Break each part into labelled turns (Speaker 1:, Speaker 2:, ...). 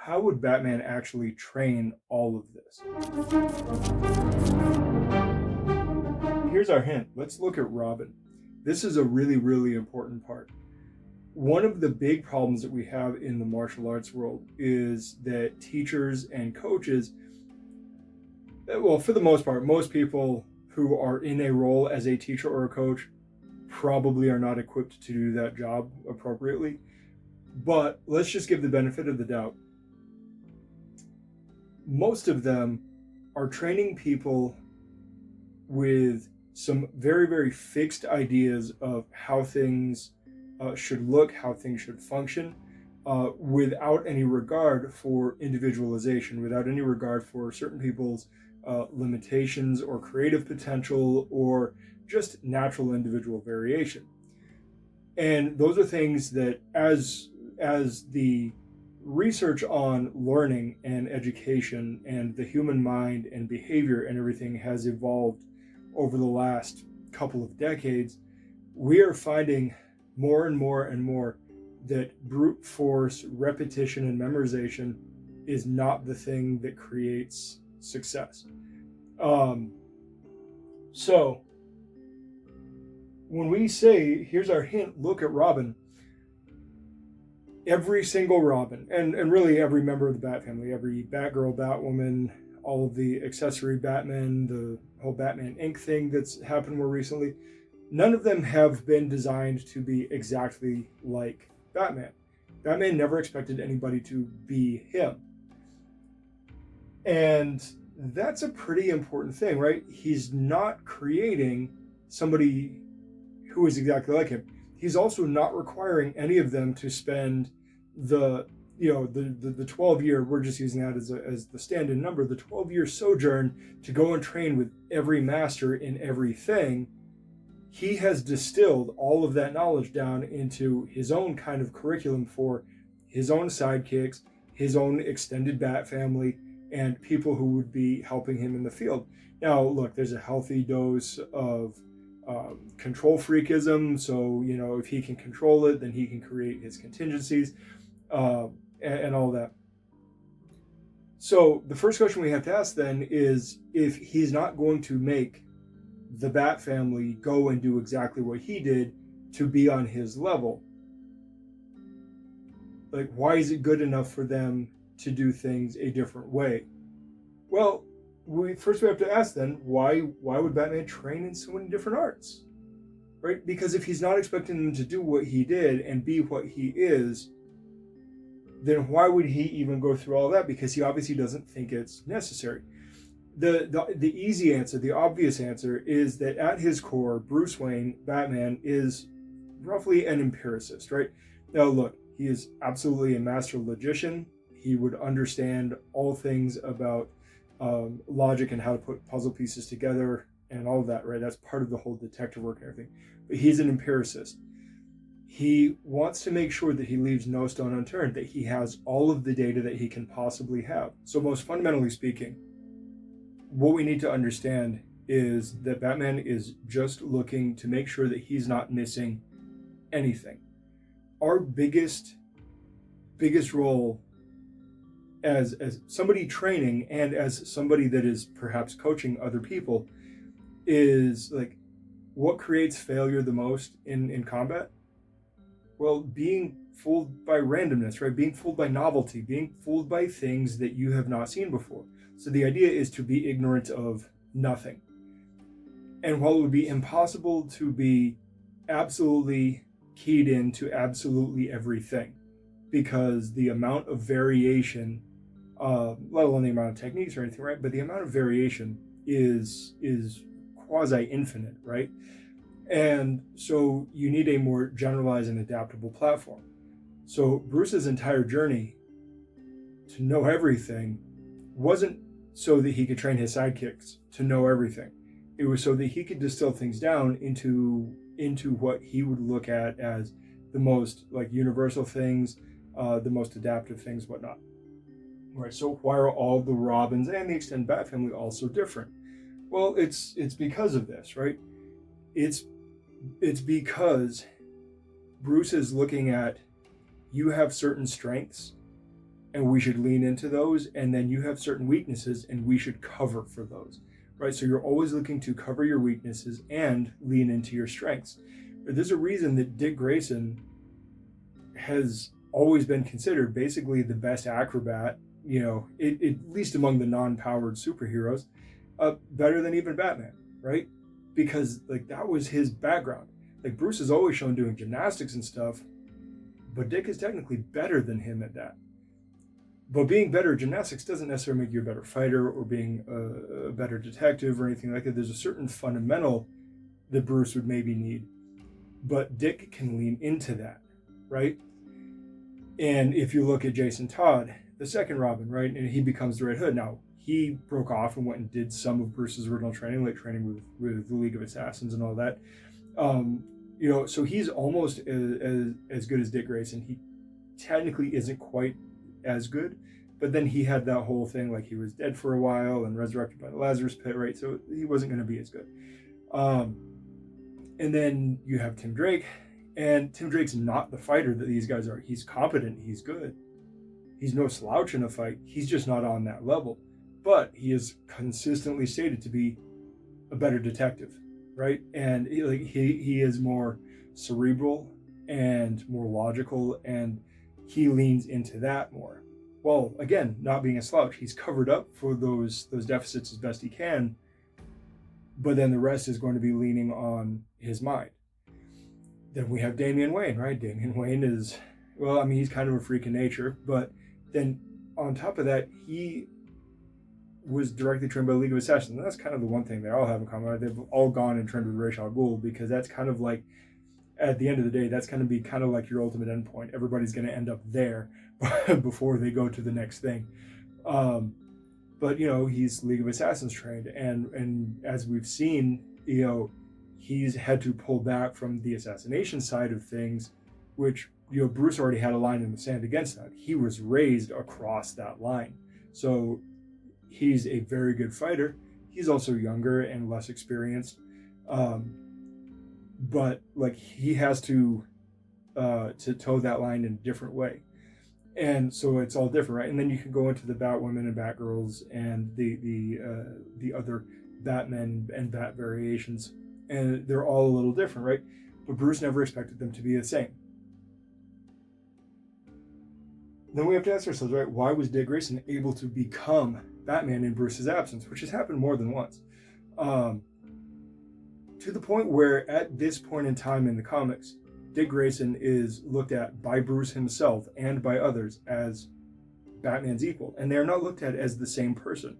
Speaker 1: how would Batman actually train all of this? Here's our hint. Let's look at Robin. This is a really, really important part. One of the big problems that we have in the martial arts world is that teachers and coaches, well, for the most part, most people who are in a role as a teacher or a coach probably are not equipped to do that job appropriately. But let's just give the benefit of the doubt. Most of them are training people with some very, very fixed ideas of how things should look, how things should function, without any regard for individualization, without any regard for certain people's limitations or creative potential or just natural individual variation. And those are things that as the research on learning and education and the human mind and behavior and everything has evolved over the last couple of decades, we are finding more and more and more that brute force repetition and memorization is not the thing that creates success. So when we say, here's our hint, look at Robin, every single Robin, and really every member of the Bat family, every Batgirl, Batwoman, all of the accessory Batman, the whole Batman Inc. thing that's happened more recently, none of them have been designed to be exactly like Batman. Batman never expected anybody to be him. And that's a pretty important thing, right? He's not creating somebody who is exactly like him. He's also not requiring any of them to spend the 12-year, we're just using that as the stand-in number, the 12-year sojourn to go and train with every master in everything. He has distilled all of that knowledge down into his own kind of curriculum for his own sidekicks, his own extended Bat family, and people who would be helping him in the field. Now, look, there's a healthy dose of control freakism. So, if he can control it, then he can create his contingencies and all that. So the first question we have to ask then is, if he's not going to make the Bat family go and do exactly what he did to be on his level, like, why is it good enough for them to do things a different way? Well, we have to ask then, why would Batman train in so many different arts, right? Because if he's not expecting them to do what he did and be what he is, then why would he even go through all that? Because he obviously doesn't think it's necessary. The easy answer, the obvious answer, is that at his core, Bruce Wayne, Batman, is roughly an empiricist, right? Now look, he is absolutely a master logician. He would understand all things about logic and how to put puzzle pieces together and all of that, right? That's part of the whole detective work and everything. But he's an empiricist. He wants to make sure that he leaves no stone unturned, that he has all of the data that he can possibly have. So most fundamentally speaking, what we need to understand is that Batman is just looking to make sure that he's not missing anything. Our biggest role as somebody training and as somebody that is perhaps coaching other people is, like, what creates failure the most in combat? Well, being fooled by randomness, right? Being fooled by novelty, being fooled by things that you have not seen before. So the idea is to be ignorant of nothing. And while it would be impossible to be absolutely keyed into absolutely everything, because the amount of variation, let alone the amount of techniques or anything, right? But the amount of variation is quasi-infinite, right? And so you need a more generalized and adaptable platform. So Bruce's entire journey to know everything wasn't so that he could train his sidekicks to know everything. It was so that he could distill things down into what he would look at as the most, like, universal things, the most adaptive things, whatnot. Right. So why are all the Robins and the extended Bat family all so different? Well, it's because of this, right? It's because Bruce is looking at, you have certain strengths and we should lean into those. And then you have certain weaknesses, and we should cover for those, right? So you're always looking to cover your weaknesses and lean into your strengths. There's a reason that Dick Grayson has always been considered basically the best acrobat, at least among the non-powered superheroes, better than even Batman, right? Because like that was his background. Like Bruce is always shown doing gymnastics and stuff, but Dick is technically better than him at that. But being better at gymnastics doesn't necessarily make you a better fighter or being a better detective or anything like that. There's a certain fundamental that Bruce would maybe need, but Dick can lean into that, right? And if you look at Jason Todd, the second Robin, right, and he becomes the Red Hood. Now, he broke off and went and did some of Bruce's original training, like training with the League of Assassins and all that. So he's almost as good as Dick Grayson. He technically isn't quite as good, but then he had that whole thing, like he was dead for a while and resurrected by the Lazarus Pit, right? So he wasn't going to be as good. And then you have Tim Drake, and Tim Drake's not the fighter that these guys are. He's competent, he's good. He's no slouch in a fight. He's just not on that level. But he is consistently stated to be a better detective, right? And he is more cerebral and more logical, and he leans into that more. Well, again, not being a slouch, he's covered up for those deficits as best he can, but then the rest is going to be leaning on his mind. Then we have Damian Wayne, right? Damian Wayne is, he's kind of a freak in nature, but then on top of that, he was directly trained by the League of Assassins. And that's kind of the one thing they all have in common. They've all gone and trained with Ra's al Ghul, because that's kind of like, at the end of the day, that's going to be kind of like your ultimate endpoint. Everybody's going to end up there before they go to the next thing. But he's League of Assassins trained, and as we've seen, he's had to pull back from the assassination side of things, which Bruce already had a line in the sand against that. He was raised across that line, so he's a very good fighter. He's also younger and less experienced, but like he has to toe that line in a different way. And so it's all different, right? And then you can go into the Batwomen and Batgirls and the other Batmen and Bat variations, and they're all a little different, right? But Bruce never expected them to be the same. Then we have to ask ourselves, right? Why was Dick Grayson able to become Batman in Bruce's absence, which has happened more than once? To the point where, at this point in time in the comics, Dick Grayson is looked at by Bruce himself and by others as Batman's equal, and they're not looked at as the same person.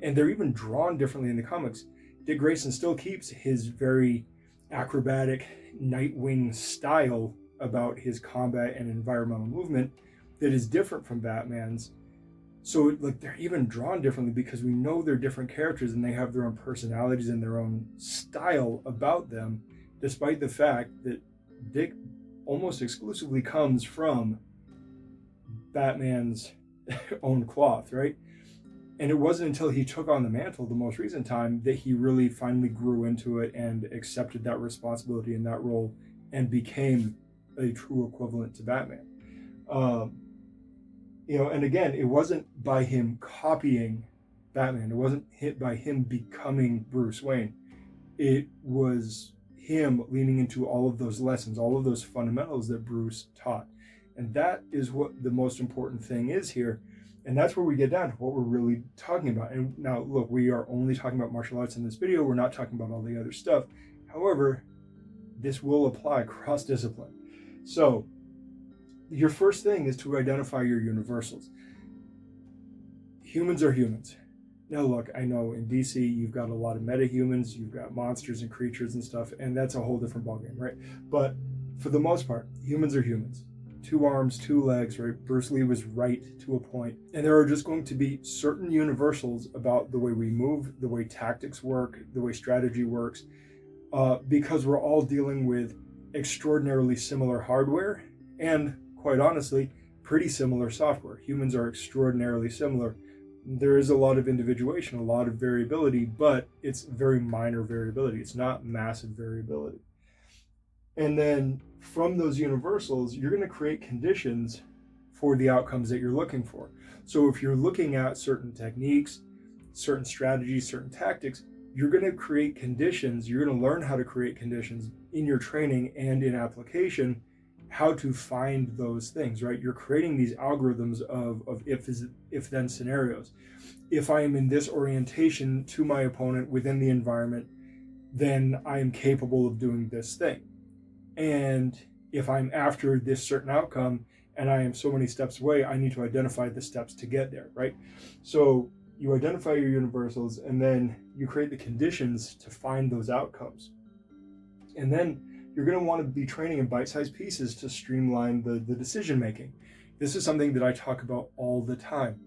Speaker 1: And they're even drawn differently in the comics. Dick Grayson still keeps his very acrobatic Nightwing style about his combat and environmental movement that is different from Batman's. So like they're even drawn differently because we know they're different characters and they have their own personalities and their own style about them, despite the fact that Dick almost exclusively comes from Batman's own cloth, right? And it wasn't until he took on the mantle the most recent time that he really finally grew into it and accepted that responsibility in that role and became a true equivalent to Batman. And again, it wasn't by him copying Batman. It wasn't hit by him becoming Bruce Wayne. It was him leaning into all of those lessons, all of those fundamentals that Bruce taught. And that is what the most important thing is here. And that's where we get down to what we're really talking about. And now, look, we are only talking about martial arts in this video. We're not talking about all the other stuff. However, this will apply cross-discipline. So your first thing is to identify your universals. Humans are humans. Now, look, I know in DC, you've got a lot of metahumans, you've got monsters and creatures and stuff, and that's a whole different ballgame, right? But for the most part, humans are humans. 2 arms, 2 legs, right? Bruce Lee was right to a point. And there are just going to be certain universals about the way we move, the way tactics work, the way strategy works, because we're all dealing with extraordinarily similar hardware and, quite honestly, pretty similar software. Humans are extraordinarily similar. There is a lot of individuation, a lot of variability, but it's very minor variability. It's not massive variability. And then from those universals, you're going to create conditions for the outcomes that you're looking for. So if you're looking at certain techniques, certain strategies, certain tactics, you're going to create conditions, you're going to learn how to create conditions in your training and in application, how to find those things, right? You're creating these algorithms of if then scenarios. If I am in this orientation to my opponent within the environment, then I am capable of doing this thing. And if I'm after this certain outcome and I am so many steps away, I need to identify the steps to get there, right? So you identify your universals and then you create the conditions to find those outcomes. And then you're going to want to be training in bite-sized pieces to streamline the decision making. This is something that I talk about all the time.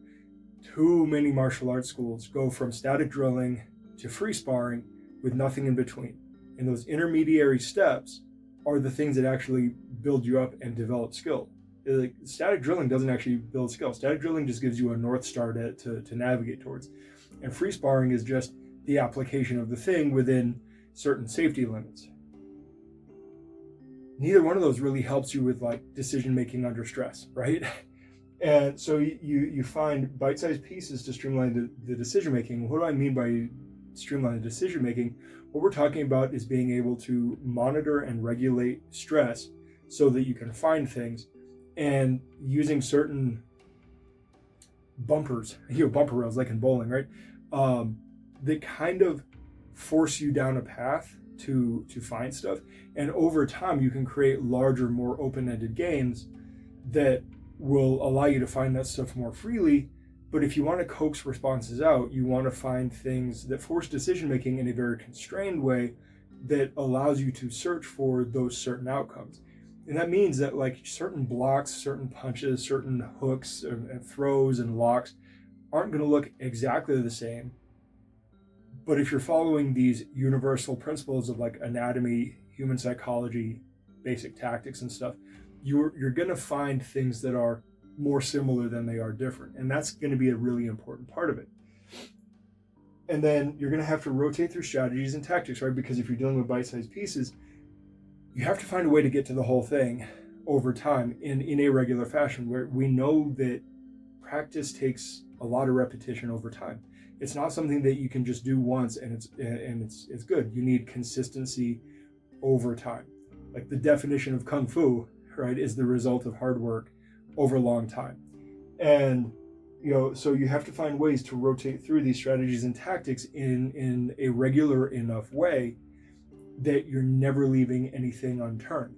Speaker 1: Too many martial arts schools go from static drilling to free sparring with nothing in between. And those intermediary steps are the things that actually build you up and develop skill. Like, static drilling doesn't actually build skill. Static drilling just gives you a North Star to navigate towards. And free sparring is just the application of the thing within certain safety limits. Neither one of those really helps you with like decision making under stress, right? And so you find bite-sized pieces to streamline the decision making. What do I mean by streamline the decision making? What we're talking about is being able to monitor and regulate stress so that you can find things, and using certain bumpers, bumper rails like in bowling, right? That kind of force you down a path to find stuff. And over time, you can create larger, more open-ended games that will allow you to find that stuff more freely. But if you want to coax responses out, you want to find things that force decision-making in a very constrained way that allows you to search for those certain outcomes. And that means that like certain blocks, certain punches, certain hooks and throws and locks aren't going to look exactly the same. But if you're following these universal principles of like anatomy, human psychology, basic tactics and stuff, you're going to find things that are more similar than they are different. And that's going to be a really important part of it. And then you're going to have to rotate through strategies and tactics, right? Because if you're dealing with bite-sized pieces, you have to find a way to get to the whole thing over time in a regular fashion, where we know that practice takes a lot of repetition over time. It's not something that you can just do once and it's good. You need consistency over time. Like the definition of Kung Fu, right, is the result of hard work over a long time. And so you have to find ways to rotate through these strategies and tactics in a regular enough way that you're never leaving anything unturned.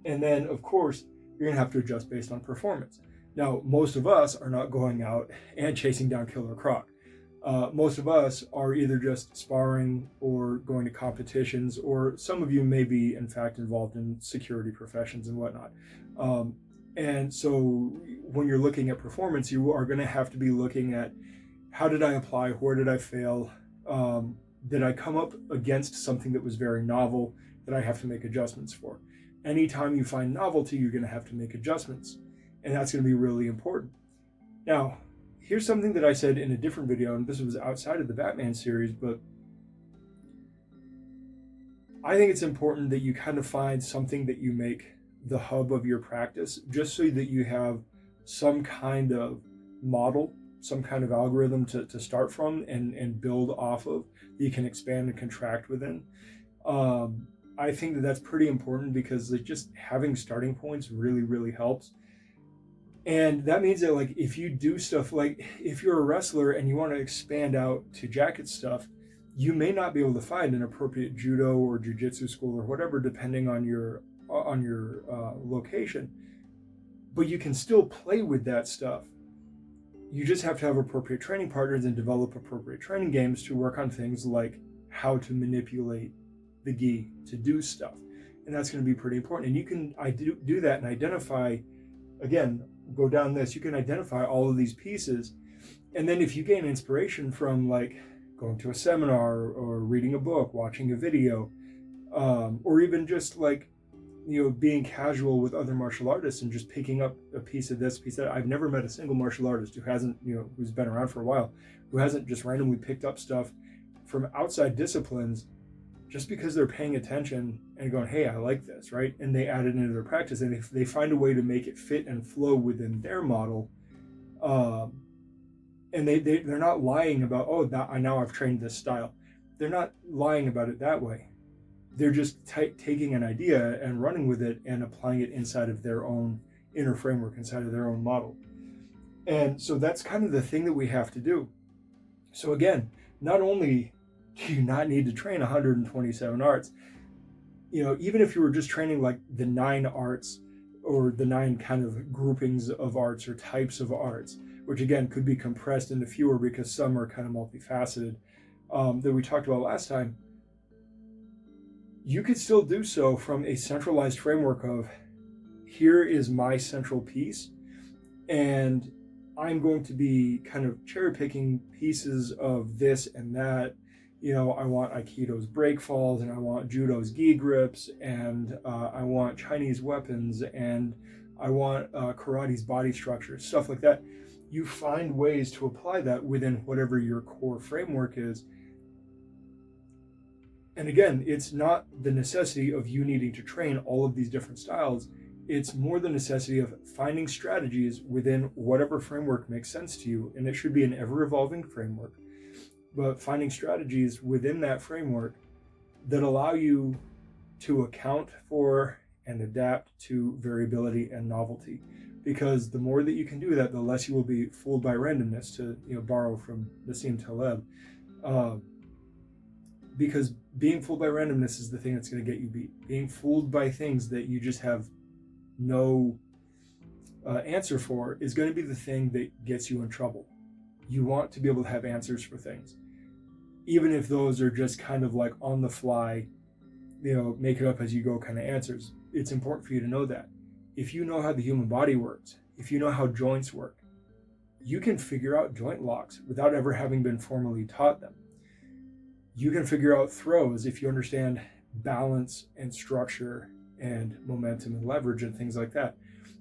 Speaker 1: And then, of course, you're going to have to adjust based on performance. Now, most of us are not going out and chasing down Killer Croc. Most of us are either just sparring or going to competitions, or some of you may be, in fact, involved in security professions and whatnot. And so when you're looking at performance, you are going to have to be looking at how did I apply? Where did I fail? Did I come up against something that was very novel that I have to make adjustments for? Anytime you find novelty, you're going to have to make adjustments. And that's going to be really important. Now, here's something that I said in a different video, and this was outside of the Batman series, but I think it's important that you kind of find something that you make the hub of your practice, just so that you have some kind of model, some kind of algorithm to start from and build off of, that you can expand and contract within. I think that that's pretty important, because like just having starting points really, really helps. And that means that like if you do stuff, like if you're a wrestler and you want to expand out to jacket stuff, you may not be able to find an appropriate judo or jiu-jitsu school or whatever, depending on your location. But you can still play with that stuff. You just have to have appropriate training partners and develop appropriate training games to work on things like how to manipulate the gi to do stuff. And that's going to be pretty important. And you can do that and identify, again, go down this, you can identify all of these pieces. And then if you gain inspiration from like going to a seminar or reading a book, watching a video, or even just like, being casual with other martial artists and just picking up a piece of this, piece of that. I've never met a single martial artist who hasn't, who's been around for a while, who hasn't just randomly picked up stuff from outside disciplines just because they're paying attention and going, hey, I like this, right? And they add it into their practice, and if they find a way to make it fit and flow within their model, and they're not lying about, oh, now I've trained this style. They're not lying about it that way. They're just taking an idea and running with it and applying it inside of their own inner framework, inside of their own model. And so that's kind of the thing that we have to do. So again, not only do you not need to train 127 arts, even if you were just training like the 9 arts or the 9 kind of groupings of arts or types of arts, which again could be compressed into fewer because some are kind of multifaceted, that we talked about last time, you could still do so from a centralized framework of, here is my central piece, and I'm going to be kind of cherry picking pieces of this and that. I want Aikido's break falls, and I want Judo's gi grips, and I want Chinese weapons, and I want karate's body structure, stuff like that. You find ways to apply that within whatever your core framework is. And again, it's not the necessity of you needing to train all of these different styles. It's more the necessity of finding strategies within whatever framework makes sense to you. And it should be an ever-evolving framework. But finding strategies within that framework that allow you to account for and adapt to variability and novelty. Because the more that you can do that, the less you will be fooled by randomness, to borrow from Nassim Taleb. Because being fooled by randomness is the thing that's going to get you beat. Being fooled by things that you just have no answer for is going to be the thing that gets you in trouble. You want to be able to have answers for things, even if those are just kind of like on the fly, make it up as you go kind of answers. It's important for you to know that. If you know how the human body works, if you know how joints work, you can figure out joint locks without ever having been formally taught them. You can figure out throws if you understand balance and structure and momentum and leverage and things like that.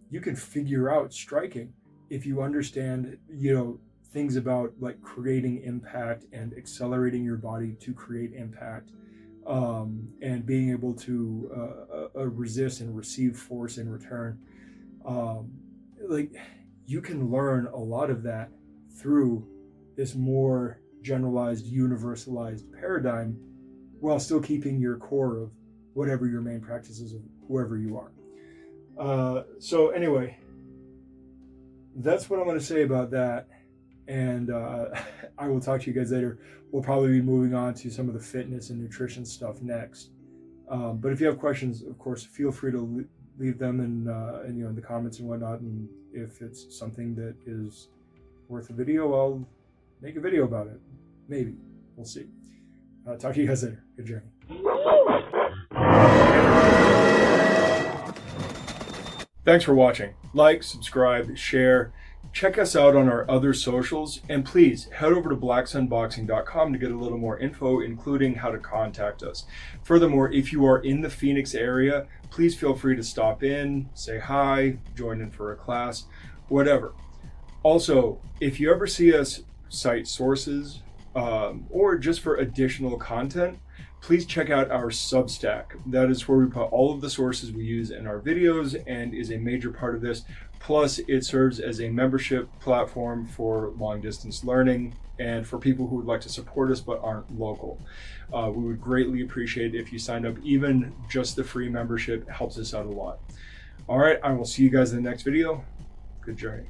Speaker 1: You can figure out striking if you understand, things about like creating impact and accelerating your body to create impact, and being able to resist and receive force in return. You can learn a lot of that through this more generalized, universalized paradigm, while still keeping your core of whatever your main practice is of whoever you are. So anyway, that's what I'm going to say about that. And I will talk to you guys later. We'll probably be moving on to some of the fitness and nutrition stuff next. But if you have questions, of course, feel free to leave them in the comments and whatnot. And if it's something that is worth a video, I'll make a video about it. Maybe. We'll see. Talk to you guys later. Good journey. Thanks for watching. Like, subscribe, share. Check us out on our other socials, and please head over to blacksunboxing.com to get a little more info, including how to contact us. Furthermore, if you are in the Phoenix area, please feel free to stop in, say hi, join in for a class, whatever. Also, if you ever see us cite sources or just for additional content, please check out our Substack. That is where we put all of the sources we use in our videos and is a major part of this. Plus, it serves as a membership platform for long distance learning and for people who would like to support us but aren't local. We would greatly appreciate it if you signed up. Even just the free membership helps us out a lot. All right, I will see you guys in the next video. Good journey.